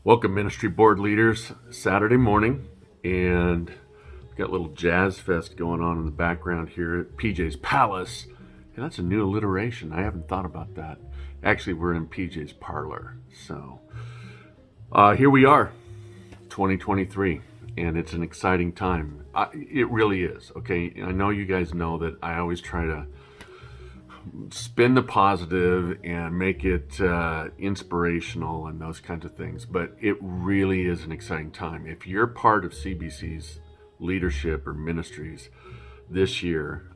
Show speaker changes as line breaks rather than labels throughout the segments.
Welcome, Ministry Board leaders. Saturday morning, and we've got a little jazz fest going on in the background here at PJ's Palace. And that's a new alliteration. I haven't thought about that. Actually, we're in PJ's Parlor. So here we are, 2023, and it's an exciting time. It really is. Okay, I know you guys know that I always try to spin the positive and make it inspirational and those kinds of things. But it really is an exciting time. If you're part of CBC's leadership or ministries this year,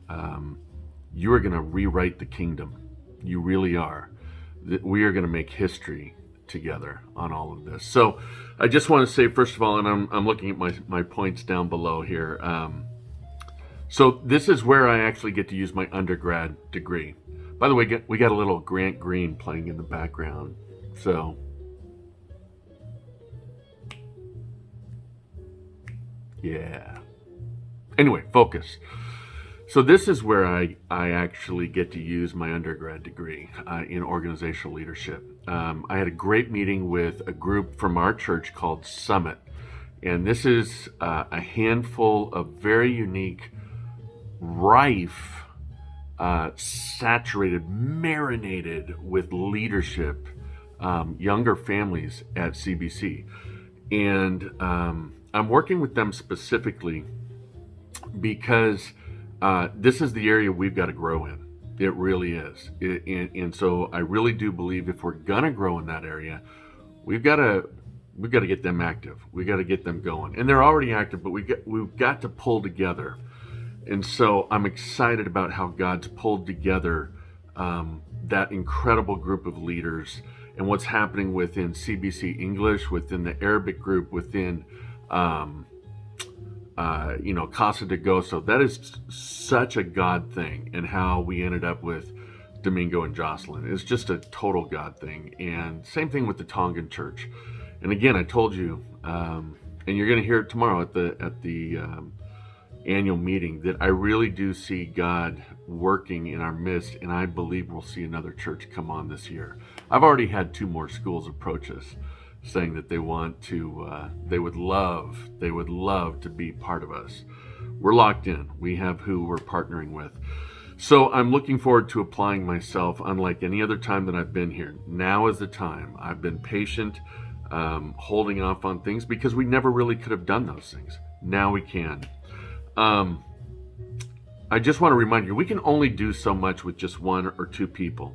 you are going to rewrite the kingdom. You really are. We are going to make history together on all of this. So I just want to say, first of all, and I'm looking at my points down below here. So this is where I actually get to use my undergrad degree. By the way, we got a little Grant Green playing in the background. So, yeah. Anyway, focus. So this is where I actually get to use my undergrad degree in organizational leadership. I had a great meeting with a group from our church called Summit. And this is a handful of very unique, rife, saturated, marinated with leadership, younger families at CBC. And I'm working with them specifically because this is the area we've got to grow in. It really is. And so I really do believe if we're going to grow in that area, we've got to get them active. We've got to get them going. And they're already active, but we've got to pull together. And so I'm excited about how God's pulled together that incredible group of leaders and what's happening within CBC English, within the Arabic group, within, Casa de Gozo. That is such a God thing, and how we ended up with Domingo and Jocelyn. It's just a total God thing. And same thing with the Tongan Church. And again, I told you, and you're going to hear it tomorrow at the annual meeting, that I really do see God working in our midst, and I believe we'll see another church come on this year. I've already had 2 more schools approach us saying that they want to, they would love to be part of us. We're locked in. We have who we're partnering with. So I'm looking forward to applying myself unlike any other time that I've been here. Now is the time. I've been patient, holding off on things because we never really could have done those things. Now we can. I just want to remind you, we can only do so much with just 1 or 2 people.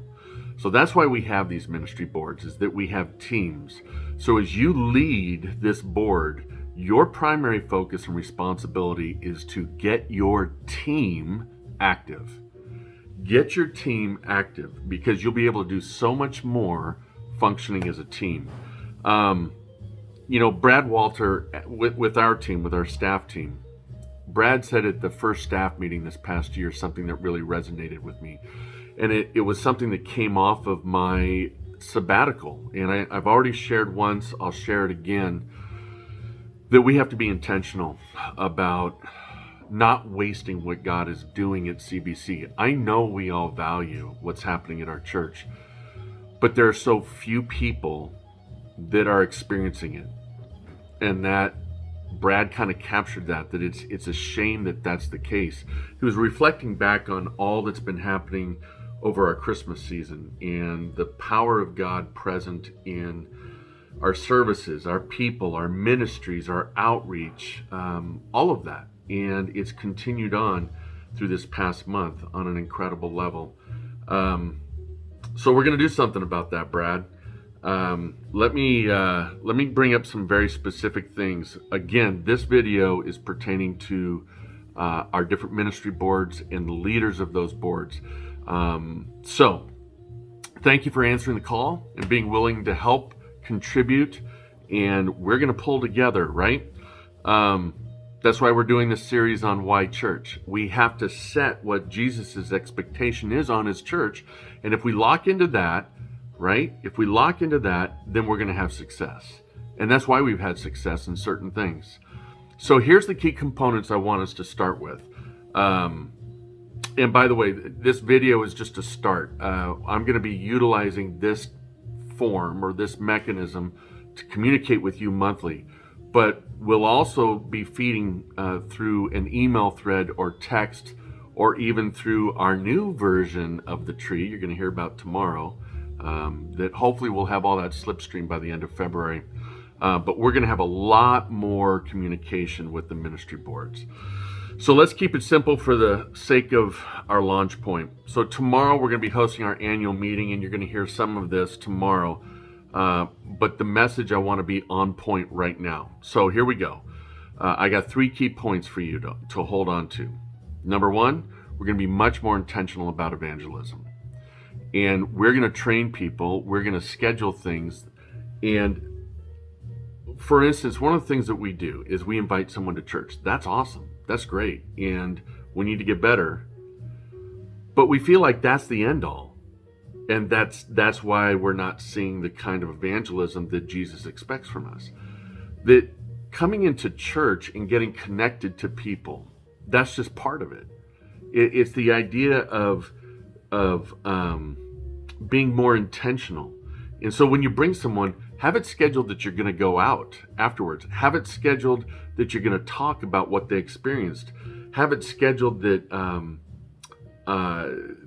So that's why we have these ministry boards, is that we have teams. So as you lead this board, your primary focus and responsibility is to get your team active. Get your team active, because you'll be able to do so much more functioning as a team. Brad Walter, with our team, with our staff team, Brad said at the first staff meeting this past year something that really resonated with me. And it was something that came off of my sabbatical. And I've already shared once, I'll share it again, that we have to be intentional about not wasting what God is doing at CBC. I know we all value what's happening at our church, but there are so few people that are experiencing it. And that Brad kind of captured that it's a shame that that's the case. He was reflecting back on all that's been happening over our Christmas season and the power of God present in our services, our people, our ministries, our outreach, all of that. And it's continued on through this past month on an incredible level. So we're going to do something about that, Brad. Let me bring up some very specific things. Again, this video is pertaining to our different ministry boards and the leaders of those boards. So thank you for answering the call and being willing to help contribute, and we're going to pull together, right? That's why we're doing this series on Why Church. We have to set what Jesus's expectation is on his church, and if we lock into that, right? If we lock into that, then we're going to have success. And that's why we've had success in certain things. So here's the key components I want us to start with. And by the way, this video is just a start. I'm going to be utilizing this form or this mechanism to communicate with you monthly, but we'll also be feeding through an email thread or text, or even through our new version of the tree you're going to hear about tomorrow, that hopefully we'll have all that slipstream by the end of February. But we're going to have a lot more communication with the ministry boards. So let's keep it simple for the sake of our launch point. So tomorrow we're going to be hosting our annual meeting, and you're going to hear some of this tomorrow. But the message I want to be on point right now. So here we go. I got 3 key points for you to hold on to. Number 1, we're going to be much more intentional about evangelism. And we're going to train people. We're going to schedule things. And for instance, one of the things that we do is we invite someone to church. That's awesome. That's great. And we need to get better. But we feel like that's the end all. And that's why we're not seeing the kind of evangelism that Jesus expects from us. That coming into church and getting connected to people, that's just part of it. It's the idea of being more intentional. And so when you bring someone, have it scheduled that you're going to go out afterwards. Have it scheduled that you're going to talk about what they experienced. Have it scheduled that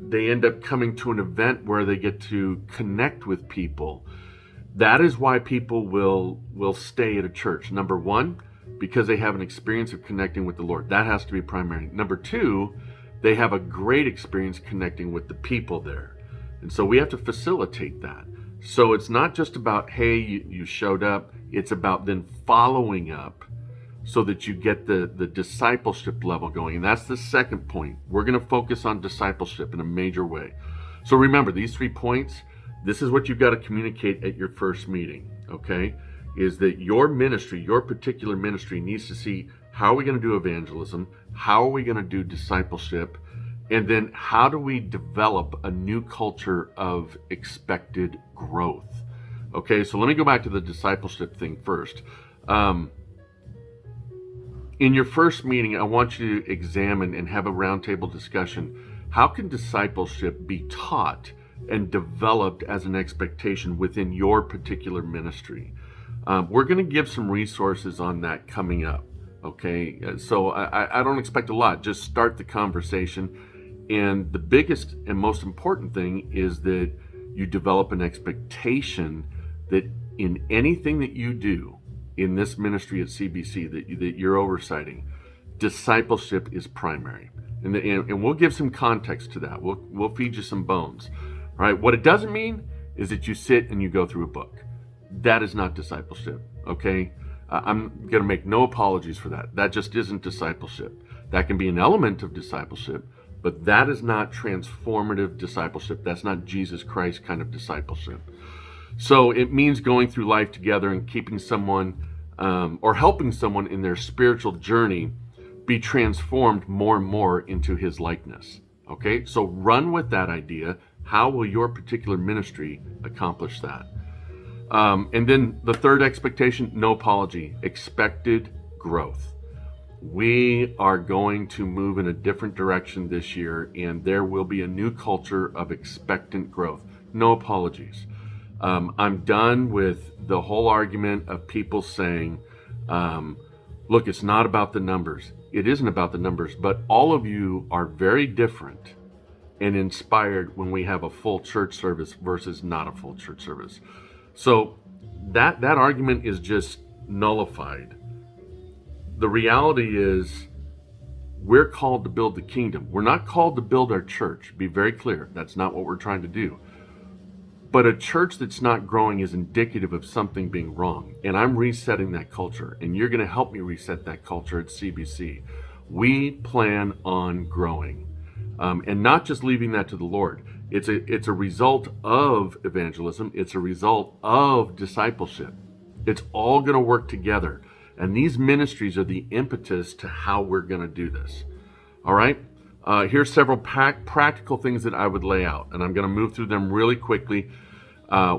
they end up coming to an event where they get to connect with people. That is why people will stay at a church. Number 1, because they have an experience of connecting with the Lord. That has to be primary. Number 2, they have a great experience connecting with the people there. And so we have to facilitate that. So it's not just about, hey, you showed up. It's about then following up so that you get the discipleship level going. And that's the second point. We're going to focus on discipleship in a major way. So remember, these 3 points, this is what you've got to communicate at your first meeting, okay? Is that your ministry, your particular ministry, needs to see, how are we going to do evangelism? How are we going to do discipleship? And then how do we develop a new culture of expected growth? Okay, so let me go back to the discipleship thing first. In your first meeting, I want you to examine and have a roundtable discussion. How can discipleship be taught and developed as an expectation within your particular ministry? We're going to give some resources on that coming up. Okay, so I don't expect a lot. Just start the conversation. And the biggest and most important thing is that you develop an expectation that in anything that you do in this ministry at CBC that you're oversighting, discipleship is primary. And we'll give some context to that. We'll feed you some bones. All right, what it doesn't mean is that you sit and you go through a book. That is not discipleship, okay? I'm going to make no apologies for that. That just isn't discipleship. That can be an element of discipleship, but that is not transformative discipleship. That's not Jesus Christ kind of discipleship. So it means going through life together and keeping someone or helping someone in their spiritual journey be transformed more and more into his likeness. Okay, so run with that idea. How will your particular ministry accomplish that? And then the third expectation, no apology, expected growth. We are going to move in a different direction this year, and there will be a new culture of expectant growth. No apologies. I'm done with the whole argument of people saying, look, it's not about the numbers. It isn't about the numbers, but all of you are very different and inspired when we have a full church service versus not a full church service. So that argument is just nullified. The reality is we're called to build the kingdom. We're not called to build our church. Be very clear. That's not what we're trying to do. But a church that's not growing is indicative of something being wrong. And I'm resetting that culture. And you're going to help me reset that culture at CBC. We plan on growing. And not just leaving that to the Lord. It's a result of evangelism. It's a result of discipleship. It's all going to work together. And these ministries are the impetus to how we're going to do this. All right? Here's several practical things that I would lay out. And I'm going to move through them really quickly.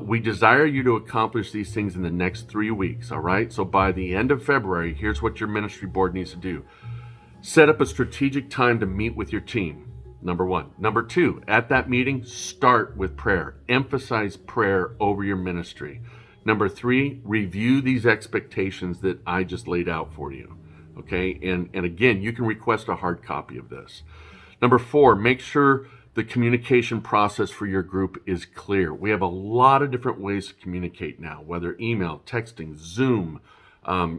We desire you to accomplish these things in the next 3 weeks. All right? So by the end of February, here's what your ministry board needs to do. Set up a strategic time to meet with your team. Number 1. Number 2, at that meeting, start with prayer. Emphasize prayer over your ministry. Number 3, review these expectations that I just laid out for you. Okay, and again, you can request a hard copy of this. Number 4, make sure the communication process for your group is clear. We have a lot of different ways to communicate now, whether email, texting, Zoom,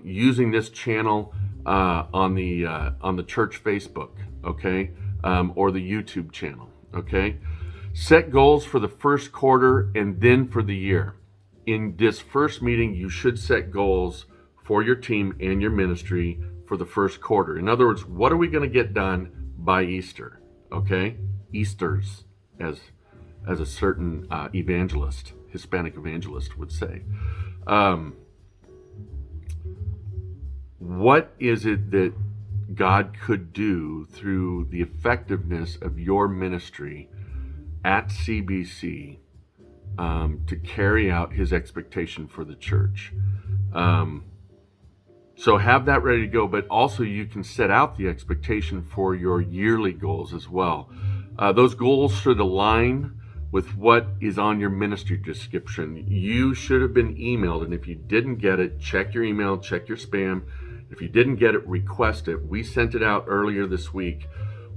using this channel on the church Facebook, okay, or the YouTube channel, okay. Set goals for the first quarter and then for the year. In this first meeting, you should set goals for your team and your ministry for the first quarter. In other words, what are we going to get done by Easter? Okay, Easters, as a certain evangelist, Hispanic evangelist would say. What is it that God could do through the effectiveness of your ministry at CBC to carry out his expectation for the church? So have that ready to go, but also you can set out the expectation for your yearly goals as well. Those goals should align with what is on your ministry description. You should have been emailed, and if you didn't get it, check your email, check your spam. If you didn't get it, request it. We sent it out earlier this week.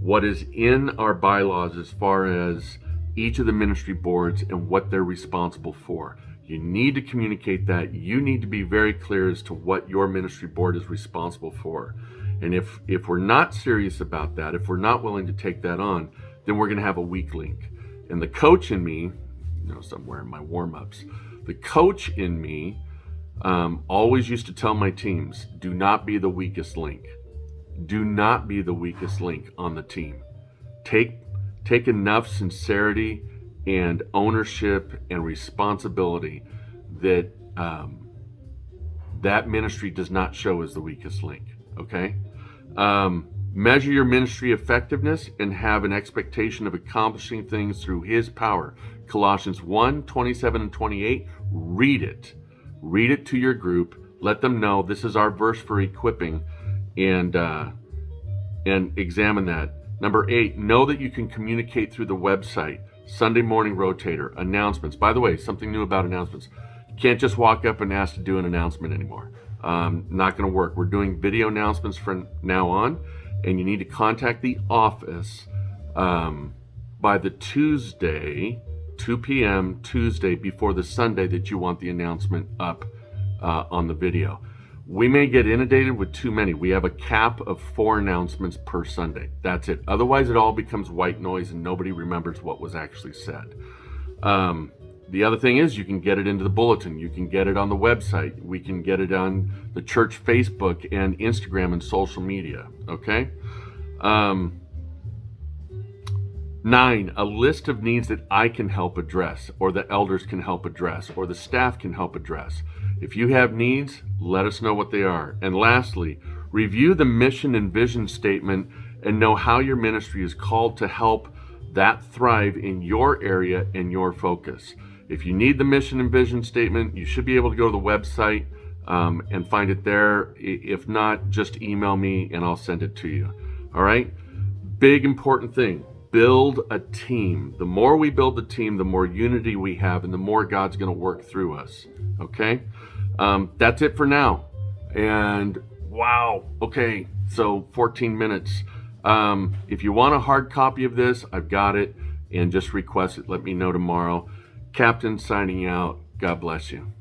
What is in our bylaws as far as each of the ministry boards and what they're responsible for. You need to communicate that. You need to be very clear as to what your ministry board is responsible for. And if we're not serious about that, if we're not willing to take that on, then we're going to have a weak link. And the coach in me, somewhere in my warm-ups, the coach in me always used to tell my teams, do not be the weakest link. Do not be the weakest link on the team. Take enough sincerity and ownership and responsibility that that ministry does not show as the weakest link, okay? Measure your ministry effectiveness and have an expectation of accomplishing things through his power. Colossians 1:27 and 28, read it. Read it to your group. Let them know this is our verse for equipping, and examine that. Number 8, know that you can communicate through the website. Sunday morning rotator, announcements. By the way, something new about announcements. You can't just walk up and ask to do an announcement anymore. Not going to work. We're doing video announcements from now on, and you need to contact the office by the Tuesday, 2 p.m. Tuesday before the Sunday that you want the announcement up on the video. We may get inundated with too many. We have a cap of 4 announcements per Sunday. That's it. Otherwise, it all becomes white noise and nobody remembers what was actually said. The other thing is you can get it into the bulletin. You can get it on the website. We can get it on the church Facebook and Instagram and social media. Okay? 9, a list of needs that I can help address, or the elders can help address, or the staff can help address. If you have needs, let us know what they are. And lastly, review the mission and vision statement and know how your ministry is called to help that thrive in your area and your focus. If you need the mission and vision statement, you should be able to go to the website and find it there. If not, just email me and I'll send it to you. All right? Big important thing. Build a team. The more we build the team, the more unity we have and the more God's going to work through us. Okay? That's it for now. And wow. Okay. So 14 minutes. If you want a hard copy of this, I've got it, and just request it. Let me know tomorrow. Captain signing out. God bless you.